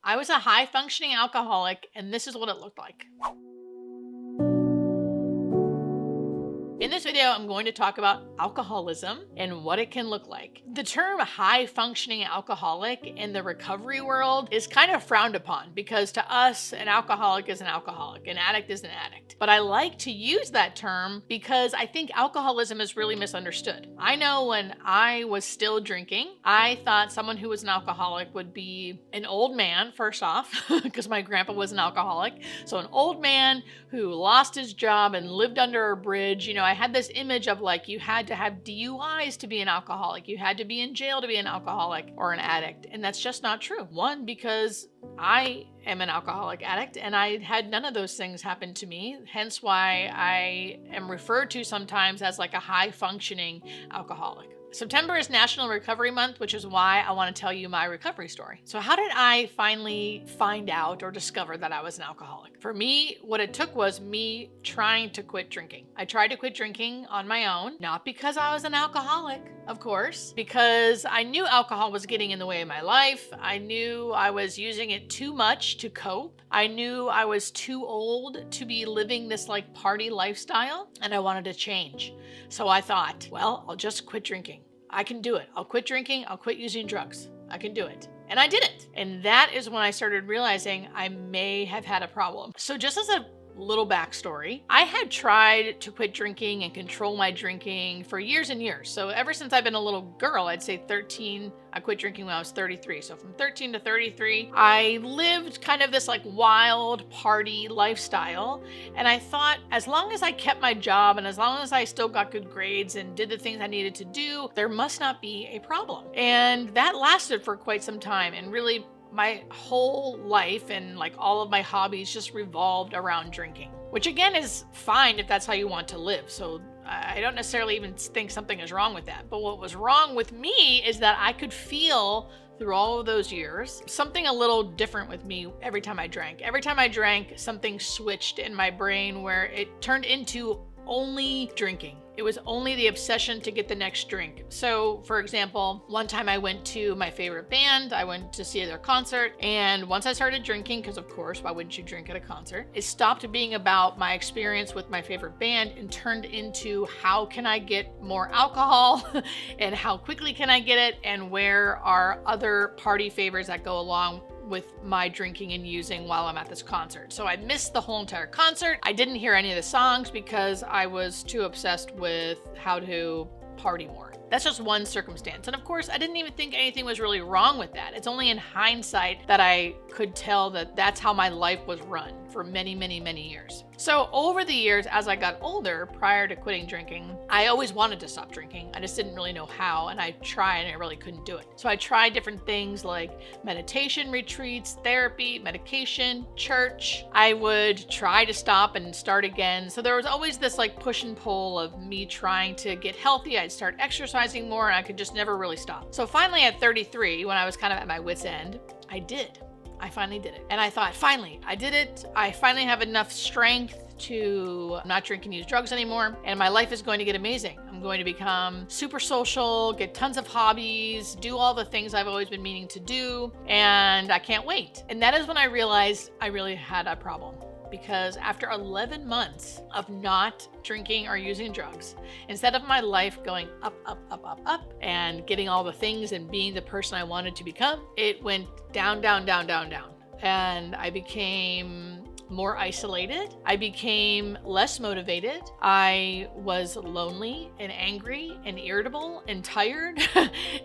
I was a high functioning alcoholic, and this is what it looked like. In this video, I'm going to talk about alcoholism and what it can look like. The term high functioning alcoholic in the recovery world is kind of frowned upon because to us, an alcoholic is an alcoholic, an addict is an addict. But I like to use that term because I think alcoholism is really misunderstood. I know when I was still drinking, I thought someone who was an alcoholic would be an old man, first off, because my grandpa was an alcoholic. So an old man who lost his job and lived under a bridge. I had this image of like you had to have DUIs to be an alcoholic. You had to be in jail to be an alcoholic or an addict. And that's just not true. One, because I am an alcoholic addict and I had none of those things happen to me. Hence why I am referred to sometimes as like a high functioning alcoholic. September is National Recovery Month, which is why I want to tell you my recovery story. So how did I finally find out or discover that I was an alcoholic? For me, what it took was me trying to quit drinking. I tried to quit drinking on my own, not because I was an alcoholic, of course, because I knew alcohol was getting in the way of my life. I knew I was using it too much to cope. I knew I was too old to be living this like party lifestyle, and I wanted to change. So I thought, well, I'll just quit drinking. I can do it. I'll quit drinking. I'll quit using drugs. I can do it. And I did it. And that is when I started realizing I may have had a problem. So just as a little backstory, I had tried to quit drinking and control my drinking for years and years. So ever since I've been a little girl, I'd say 13, I quit drinking when I was 33. So from 13 to 33, I lived kind of this like wild party lifestyle. And I thought as long as I kept my job and as long as I still got good grades and did the things I needed to do, there must not be a problem. And that lasted for quite some time. And really, my whole life and like all of my hobbies just revolved around drinking, which again is fine if that's how you want to live. So I don't necessarily even think something is wrong with that. But what was wrong with me is that I could feel through all of those years something a little different with me every time I drank. Every time I drank, something switched in my brain where it turned into only drinking. It was only the obsession to get the next drink. So, for example, one time I went to my favorite band. I went to see their concert. And once I started drinking, because of course, why wouldn't you drink at a concert? It stopped being about my experience with my favorite band and turned into how can I get more alcohol and how quickly can I get it and where are other party favors that go along with my drinking and using while I'm at this concert. So I missed the whole entire concert. I didn't hear any of the songs because I was too obsessed with how to party more. That's just one circumstance. And of course, I didn't even think anything was really wrong with that. It's only in hindsight that I could tell that that's how my life was run for many, many, many years. So over the years, as I got older, prior to quitting drinking, I always wanted to stop drinking. I just didn't really know how, and I tried and I really couldn't do it. So I tried different things like meditation retreats, therapy, medication, church. I would try to stop and start again. So there was always this like push and pull of me trying to get healthy. I'd start exercising more and I could just never really stop. So finally at 33, when I was kind of at my wit's end, I finally did it. And I thought, finally, I did it. I finally have enough strength to not drink and use drugs anymore. And my life is going to get amazing. I'm going to become super social, get tons of hobbies, do all the things I've always been meaning to do. And I can't wait. And that is when I realized I really had a problem. Because after 11 months of not drinking or using drugs, instead of my life going up, up, up, up, up, and getting all the things and being the person I wanted to become, it went down, down, down, down, down. And I became more isolated. I became less motivated. I was lonely and angry and irritable and tired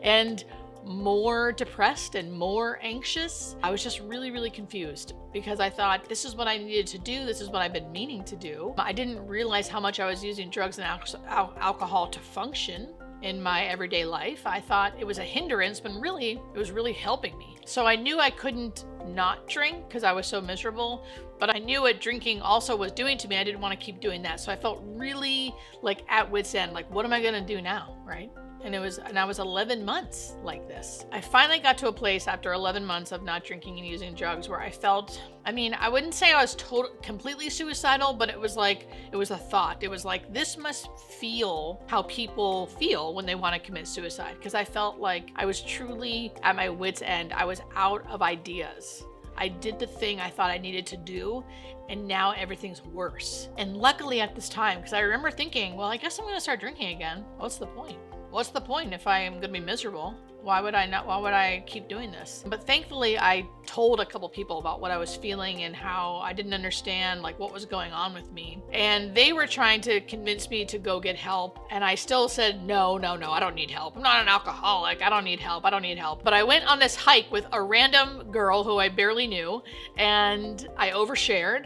and more depressed and more anxious. I was just really, really confused because I thought this is what I needed to do. This is what I've been meaning to do. I didn't realize how much I was using drugs and alcohol to function in my everyday life. I thought it was a hindrance, but really, it was really helping me. So I knew I couldn't not drink because I was so miserable, but I knew what drinking also was doing to me. I didn't want to keep doing that. So I felt really like at wit's end, like, what am I going to do now, right? And I was 11 months like this. I finally got to a place after 11 months of not drinking and using drugs where I felt, I wouldn't say I was completely suicidal, but it was a thought. It was like, this must feel how people feel when they want to commit suicide. Because I felt like I was truly at my wit's end. I was out of ideas. I did the thing I thought I needed to do, and now everything's worse. And luckily at this time, because I remember thinking, well, I guess I'm going to start drinking again. What's the point? What's the point if I am going to be miserable? Why would I keep doing this? But thankfully, I told a couple people about what I was feeling and how I didn't understand like what was going on with me. And they were trying to convince me to go get help. And I still said, no, I don't need help. I'm not an alcoholic. I don't need help. But I went on this hike with a random girl who I barely knew, and I overshared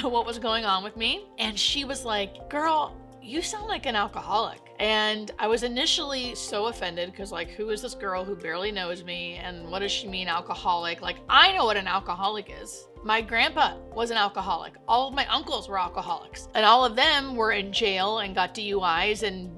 what was going on with me. And she was like, girl, you sound like an alcoholic. And I was initially so offended because like, who is this girl who barely knows me? And what does she mean alcoholic? Like, I know what an alcoholic is. My grandpa was an alcoholic. All of my uncles were alcoholics. And all of them were in jail and got DUIs and,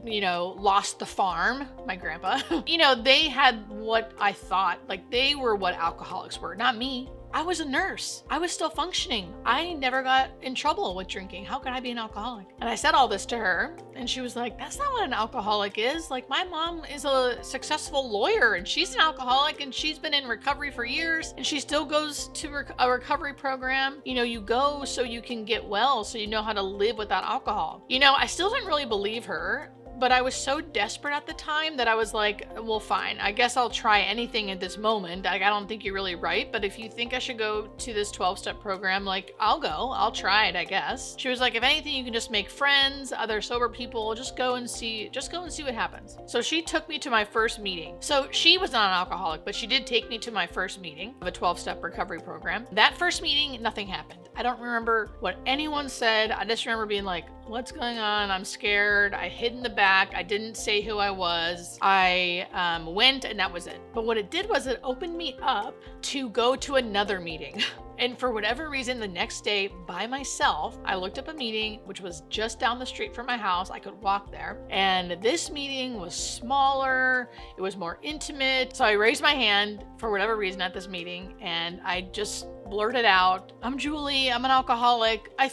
lost the farm. My grandpa, they had what I thought, like they were what alcoholics were, not me. I was a nurse. I was still functioning. I never got in trouble with drinking. How could I be an alcoholic? And I said all this to her, and she was like, that's not what an alcoholic is. Like, my mom is a successful lawyer, and she's an alcoholic, and she's been in recovery for years, and she still goes to a recovery program. You go so you can get well, so you know how to live without alcohol. I still didn't really believe her. But I was so desperate at the time that I was like, well, fine. I guess I'll try anything at this moment. Like, I don't think you're really right. But if you think I should go to this 12-step program, like, I'll go. I'll try it, I guess. She was like, if anything, you can just make friends, other sober people. Just go and see what happens. So she took me to my first meeting. So she was not an alcoholic, but she did take me to my first meeting of a 12-step recovery program. That first meeting, nothing happened. I don't remember what anyone said. I just remember being like, what's going on? I'm scared. I hid in the back. I didn't say who I was. I went, and that was it. But what it did was it opened me up to go to another meeting. And for whatever reason, the next day by myself, I looked up a meeting, which was just down the street from my house. I could walk there. And this meeting was smaller. It was more intimate. So I raised my hand for whatever reason at this meeting, and I just blurted out, I'm Julie, I'm an alcoholic. I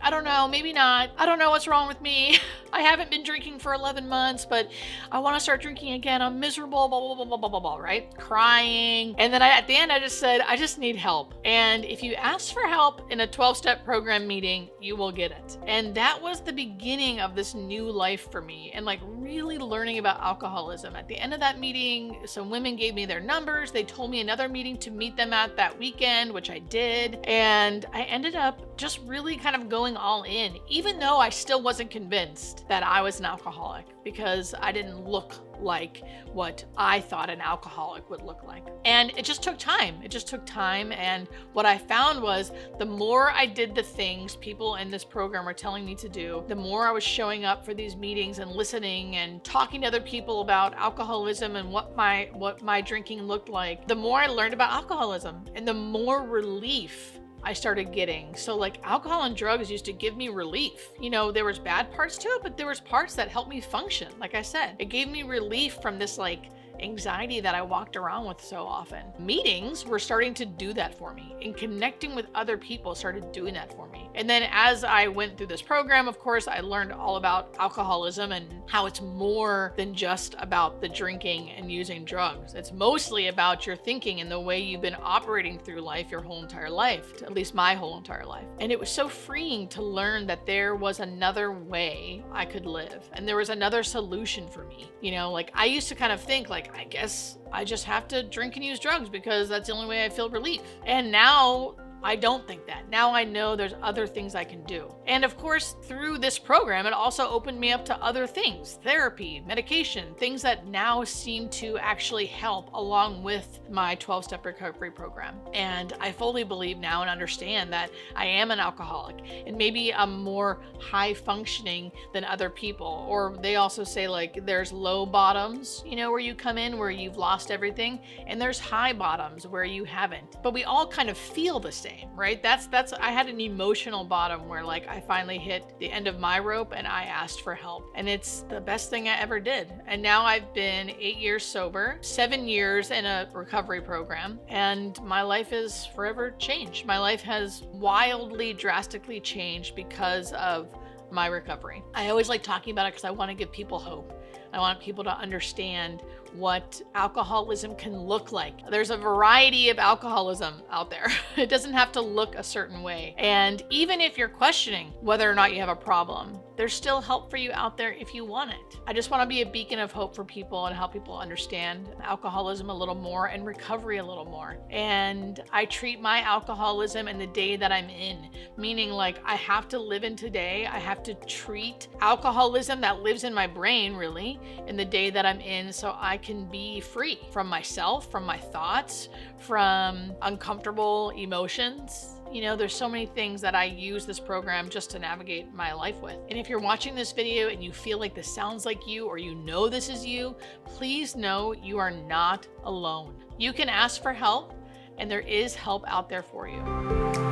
don't know, maybe not. I don't know what's wrong with me. I haven't been drinking for 11 months, but I want to start drinking again. I'm miserable, blah, blah, blah, blah, blah, blah, blah, right? Crying. And then at the end, I just said, I just need help. And if you ask for help in a 12-step program meeting, you will get it. And that was the beginning of this new life for me, and like really learning about alcoholism. At the end of that meeting, some women gave me their numbers. They told me another meeting to meet them at that weekend, which I did. And I ended up just really kind of going all in, even though I still wasn't convinced that I was an alcoholic, because I didn't look like what I thought an alcoholic would look like. And it just took time. And what I found was the more I did the things people in this program were telling me to do, the more I was showing up for these meetings and listening and talking to other people about alcoholism and what my drinking looked like, the more I learned about alcoholism and the more relief I started getting. So like, alcohol and drugs used to give me relief. There was bad parts to it, but there was parts that helped me function. Like I said, it gave me relief from this like anxiety that I walked around with so often. Meetings were starting to do that for me, and connecting with other people started doing that for me. And then as I went through this program, of course, I learned all about alcoholism and how it's more than just about the drinking and using drugs. It's mostly about your thinking and the way you've been operating through life your whole entire life, at least my whole entire life. And it was so freeing to learn that there was another way I could live, and there was another solution for me. Like, I used to kind of think like, I guess I just have to drink and use drugs because that's the only way I feel relief. And now I don't think that. Now I know there's other things I can do. And of course, through this program, it also opened me up to other things, therapy, medication, things that now seem to actually help along with my 12-step recovery program. And I fully believe now and understand that I am an alcoholic, and maybe I'm more high functioning than other people. Or they also say like, there's low bottoms, where you come in where you've lost everything, and there's high bottoms where you haven't. But we all kind of feel the same, right? That's I had an emotional bottom where like I finally hit the end of my rope and I asked for help, and it's the best thing I ever did. And now I've been 8 years sober, 7 years in a recovery program, and my life is forever changed. My life has wildly, drastically changed because of my recovery. I always like talking about it because I want to give people hope. I want people to understand what alcoholism can look like. There's a variety of alcoholism out there. It doesn't have to look a certain way. And even if you're questioning whether or not you have a problem, there's still help for you out there if you want it. I just want to be a beacon of hope for people and help people understand alcoholism a little more and recovery a little more. And I treat my alcoholism in the day that I'm in, meaning like I have to live in today. I have to treat alcoholism that lives in my brain really in the day that I'm in, so I can be free from myself, from my thoughts, from uncomfortable emotions. You know, there's so many things that I use this program just to navigate my life with. And if you're watching this video and you feel like this sounds like you, or you know this is you, please know you are not alone. You can ask for help, and there is help out there for you.